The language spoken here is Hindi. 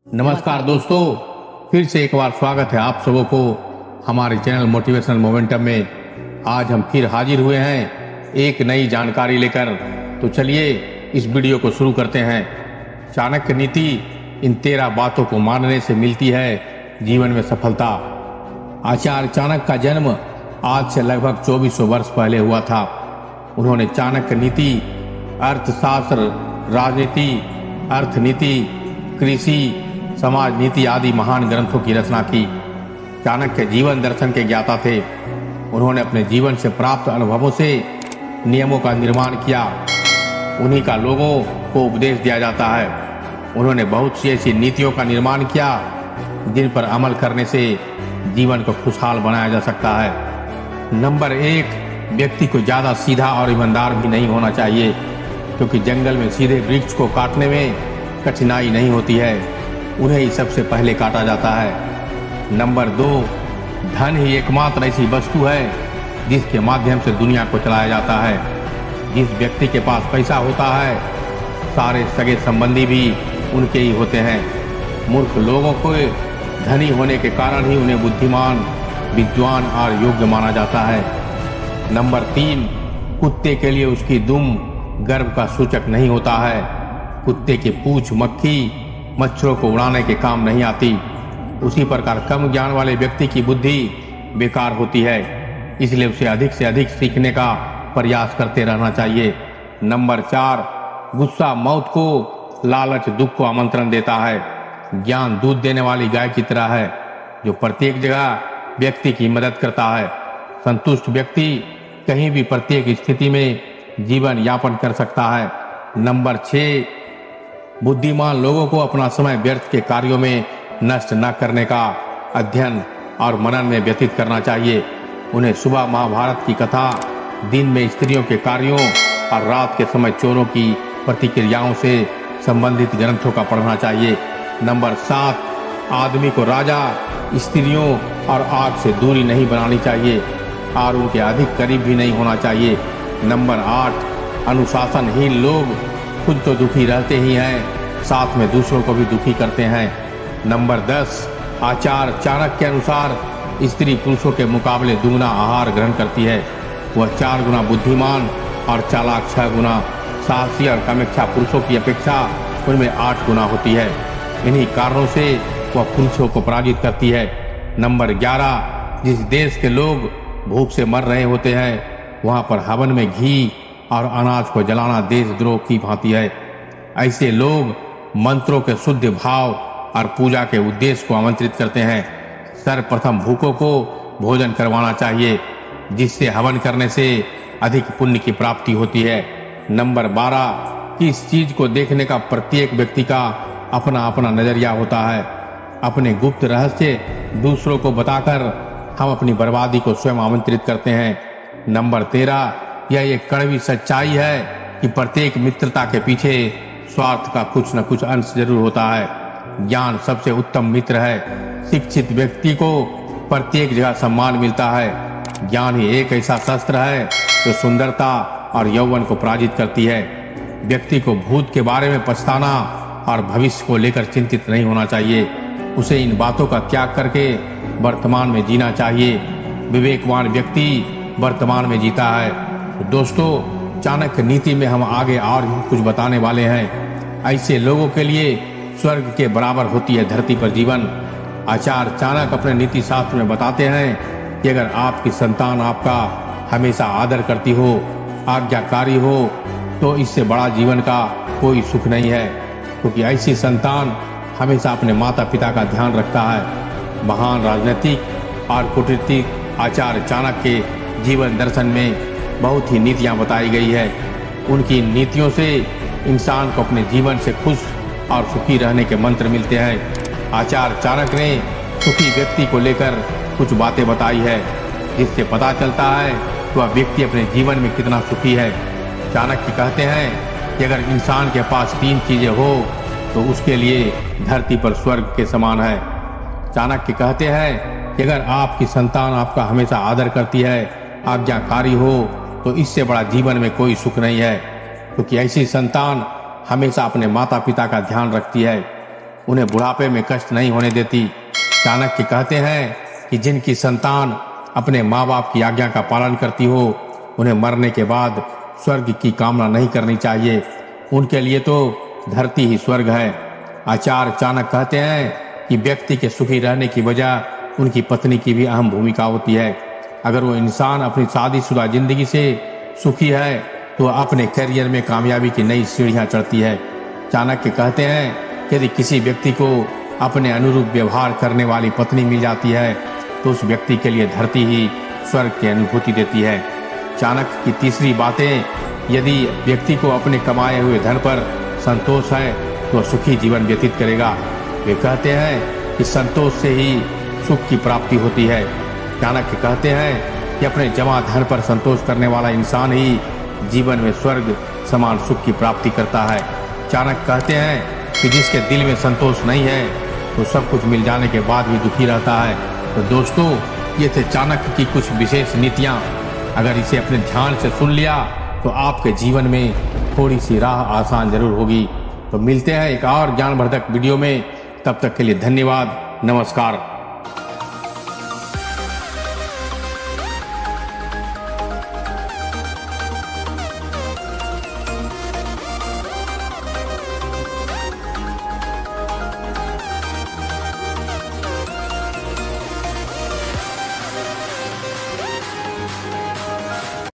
नमस्कार दोस्तों, फिर से एक बार स्वागत है आप सबों को हमारे चैनल मोटिवेशनल मोमेंटम में। आज हम फिर हाजिर हुए हैं एक नई जानकारी लेकर। तो चलिए इस वीडियो को शुरू करते हैं। चाणक्य नीति, इन 13 बातों को मानने से मिलती है जीवन में सफलता। आचार्य चाणक्य का जन्म आज से लगभग 2400 वर्ष पहले हुआ था। उन्होंने चाणक्य नीति, अर्थशास्त्र, राजनीति, अर्थनीति, कृषि, समाज नीति आदि महान ग्रंथों की रचना की। चाणक्य जीवन दर्शन के ज्ञाता थे। उन्होंने अपने जीवन से प्राप्त अनुभवों से नियमों का निर्माण किया। उन्हीं का लोगों को उपदेश दिया जाता है। उन्होंने बहुत सी ऐसी नीतियों का निर्माण किया जिन पर अमल करने से जीवन को खुशहाल बनाया जा सकता है। नंबर 1, व्यक्ति को ज़्यादा सीधा और ईमानदार भी नहीं होना चाहिए, क्योंकि जंगल में सीधे वृक्ष को काटने में कठिनाई नहीं होती है, उन्हें ही सबसे पहले काटा जाता है। नंबर 2, धन ही एकमात्र ऐसी वस्तु है जिसके माध्यम से दुनिया को चलाया जाता है। जिस व्यक्ति के पास पैसा होता है, सारे सगे संबंधी भी उनके ही होते हैं। मूर्ख लोगों को धनी होने के कारण ही उन्हें बुद्धिमान, विद्वान और योग्य माना जाता है। नंबर 3, कुत्ते के लिए उसकी दुम गर्व का सूचक नहीं होता है। कुत्ते की पूंछ मक्खी, मच्छरों को उड़ाने के काम नहीं आती। उसी प्रकार कम ज्ञान वाले व्यक्ति की बुद्धि बेकार होती है, इसलिए उसे अधिक से अधिक सीखने का प्रयास करते रहना चाहिए। नंबर 4, गुस्सा मौत को, लालच दुख को आमंत्रण देता है। ज्ञान दूध देने वाली गाय की तरह है, जो प्रत्येक जगह व्यक्ति की मदद करता है। संतुष्ट व्यक्ति कहीं भी प्रत्येक स्थिति में जीवन यापन कर सकता है। नंबर 6, बुद्धिमान लोगों को अपना समय व्यर्थ के कार्यों में नष्ट न करने का अध्ययन और मनन में व्यतीत करना चाहिए। उन्हें सुबह महाभारत की कथा, दिन में स्त्रियों के कार्यों और रात के समय चोरों की प्रतिक्रियाओं से संबंधित ग्रंथों का पढ़ना चाहिए। नंबर 7, आदमी को राजा, स्त्रियों और आग से दूरी नहीं बनानी चाहिए और उनके अधिक करीब भी नहीं होना चाहिए। नंबर 8, अनुशासनहीन लोग खुद तो दुखी रहते ही हैं, साथ में दूसरों को भी दुखी करते हैं। नंबर 10, आचार्य चाणक्य के अनुसार स्त्री पुरुषों के मुकाबले दुगना आहार ग्रहण करती है। वह 4 गुना बुद्धिमान और चालाक 6 गुना, साहसी और कामेक्षा पुरुषों की अपेक्षा उनमें 8 गुना होती है। इन्हीं कारणों से वह पुरुषों को पराजित करती है। नंबर 11, जिस देश के लोग भूख से मर रहे होते हैं, वहाँ पर हवन में घी और अनाज को जलाना देशद्रोह की भांति है। ऐसे लोग मंत्रों के शुद्ध भाव और पूजा के उद्देश्य को आमंत्रित करते हैं। सर्वप्रथम भूखों को भोजन करवाना चाहिए, जिससे हवन करने से अधिक पुण्य की प्राप्ति होती है। नंबर 12, इस चीज को देखने का प्रत्येक व्यक्ति का अपना अपना नजरिया होता है। अपने गुप्त रहस्य दूसरों को बताकर हम अपनी बर्बादी को स्वयं आमंत्रित करते हैं। नंबर 13, यह एक कड़वी सच्चाई है कि प्रत्येक मित्रता के पीछे स्वार्थ का कुछ न कुछ अंश जरूर होता है। ज्ञान सबसे उत्तम मित्र है। शिक्षित व्यक्ति को प्रत्येक जगह सम्मान मिलता है। ज्ञान ही एक ऐसा शस्त्र है जो सुंदरता और यौवन को पराजित करती है। व्यक्ति को भूत के बारे में पछताना और भविष्य को लेकर चिंतित नहीं होना चाहिए। उसे इन बातों का त्याग करके वर्तमान में जीना चाहिए। विवेकवान व्यक्ति वर्तमान में जीता है। तो दोस्तों, चाणक्य नीति में हम आगे और भी कुछ बताने वाले हैं। ऐसे लोगों के लिए स्वर्ग के बराबर होती है धरती पर जीवन। आचार्य चाणक्य अपने नीति शास्त्र में बताते हैं कि अगर आपकी संतान आपका हमेशा आदर करती हो, आज्ञाकारी हो, तो इससे बड़ा जीवन का कोई सुख नहीं है, क्योंकि ऐसी संतान हमेशा अपने माता पिता का ध्यान रखता है। महान राजनीतिक और कूटनीतिक आचार्य चाणक्य के जीवन दर्शन में बहुत ही नीतियाँ बताई गई है। उनकी नीतियों से इंसान को अपने जीवन से खुश और सुखी रहने के मंत्र मिलते हैं। आचार्य चाणक्य ने सुखी व्यक्ति को लेकर कुछ बातें बताई है, जिससे पता चलता है कि वह व्यक्ति अपने जीवन में कितना सुखी है। चाणक्य कहते हैं कि अगर इंसान के पास 3 चीजें हो तो उसके लिए धरती पर स्वर्ग के समान है। चाणक्य कहते हैं कि अगर आपकी संतान आपका हमेशा आदर करती है, आज्ञाकारी हो, तो इससे बड़ा जीवन में कोई सुख नहीं है, क्योंकि ऐसी संतान हमेशा अपने माता पिता का ध्यान रखती है। उन्हें बुढ़ापे में कष्ट नहीं होने देती। चाणक्य कहते हैं कि जिनकी संतान अपने माँ बाप की आज्ञा का पालन करती हो, उन्हें मरने के बाद स्वर्ग की कामना नहीं करनी चाहिए। उनके लिए तो धरती ही स्वर्ग है। आचार्य चाणक्य कहते हैं कि व्यक्ति के सुखी रहने की वजह उनकी पत्नी की भी अहम भूमिका होती है। अगर वो इंसान अपनी शादीशुदा जिंदगी से सुखी है तो अपने करियर में कामयाबी की नई सीढ़ियां चढ़ती है। चाणक्य कहते हैं कि यदि किसी व्यक्ति को अपने अनुरूप व्यवहार करने वाली पत्नी मिल जाती है तो उस व्यक्ति के लिए धरती ही स्वर्ग की अनुभूति देती है। चाणक्य की तीसरी बातें, यदि व्यक्ति को अपने कमाए हुए धन पर संतोष है तो वह सुखी जीवन व्यतीत करेगा। वे कहते हैं कि संतोष से ही सुख की प्राप्ति होती है। चाणक्य कहते हैं कि अपने जमा धन पर संतोष करने वाला इंसान ही जीवन में स्वर्ग समान सुख की प्राप्ति करता है। चाणक्य कहते हैं कि जिसके दिल में संतोष नहीं है तो सब कुछ मिल जाने के बाद भी दुखी रहता है। तो दोस्तों, ये थे चाणक्य की कुछ विशेष नीतियां। अगर इसे अपने ध्यान से सुन लिया तो आपके जीवन में थोड़ी सी राह आसान जरूर होगी। तो मिलते हैं एक और ज्ञानवर्धक वीडियो में। तब तक के लिए धन्यवाद। नमस्कार।